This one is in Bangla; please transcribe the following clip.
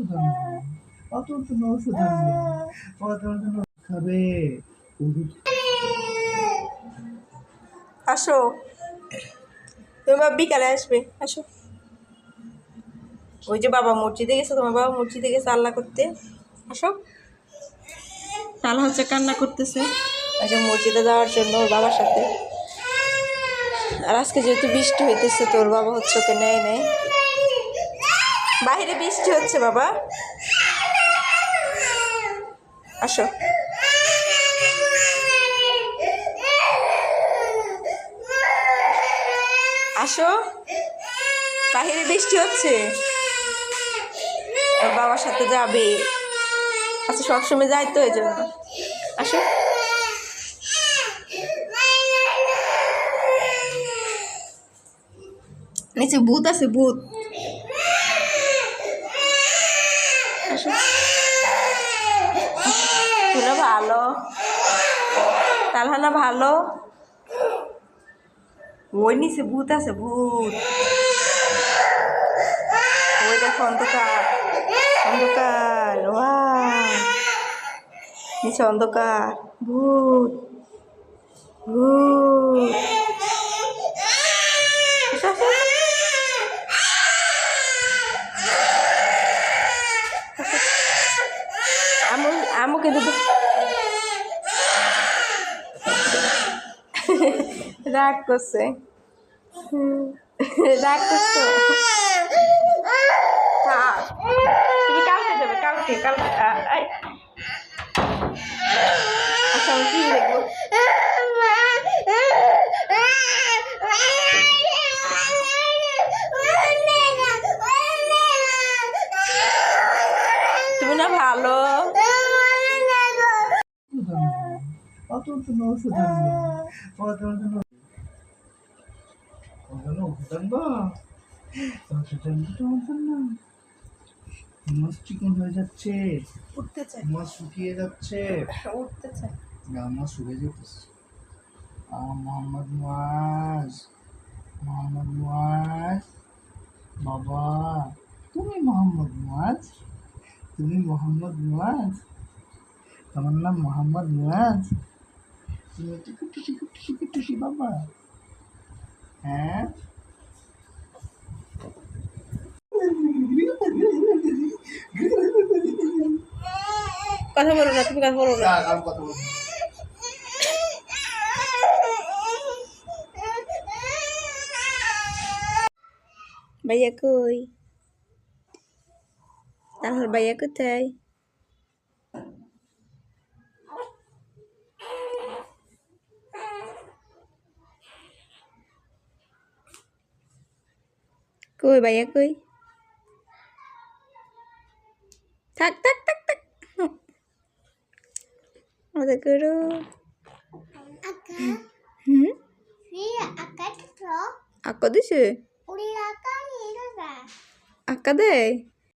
ওষুধ আনবো, অতর জন্য ওষুধ আনবো, অতর জন্য খাবে ওষুধ। আসো, তোমার বিকালে আসবে, আসো। ওই যে বাবা মসজিদে গেছে, তোমার বাবা মসজিদে গেছে আল্লাহ করতে। আসো। তাহলে হচ্ছে কান্না করতেছে ওই যে মসজিদে যাওয়ার জন্য ওর বাবার সাথে। আর আজকে যেহেতু বৃষ্টি হইতেছে তোর বাবা হচ্ছে ওকে নেয় নেয়। বাহিরে বৃষ্টি হচ্ছে বাবা, আসো। আসো, বাহিরে বৃষ্টি হচ্ছে, ওর বাবার সাথে যাবে। আচ্ছা সবসময় যাই তো এই জন্য। আসো। নিচে ভূত আছে, ভূত। আসো। তুলো ভালো, তালহানা ভালো। ওই নিচে ভূত আছে, ভূত। ওই দেখো অন্ধকার, অন্ধকার। নিচে অন্ধকার, ভূত, ভূত। আমু কিন্তু রাগ করছে, রাগ করছো। তুমি কালকে যাবে, কালকে কালকে। আচ্ছা আমি কি দেখবো? তুমি না ভালো, অতর জন্য ওষুধ আনবো, অতর জন্য ওষুধ আনবো, ওষুধ আনবো তোমার জন্য। মাছ চিকন হয়ে যাচ্ছে, উঠতে চাই, মাছ শুকিয়ে যাচ্ছে, উঠতে চাই। মাছ শুকিয়ে যেতেছে। মোহাম্মদ মুয়াজ, মোহাম্মদ মুয়াজ, বাবা তুমি মোহাম্মদ মুয়াজ, তুমি মোহাম্মদ মুয়াজ, তোমার নাম মোহাম্মদ মুয়াজ, তুমি টুসি টুসি টুসি বাবা। হ্যাঁ কথা বলো না, তুমি কথা বলো না। কথা বলবো। ভাইয়া কই? তাহলে ভাইয়া কোথায়? কই ভাইয়া কই? থাক থাক থাক থাক, মজা করো। আঁকা দিছে, আঁকা দেয়।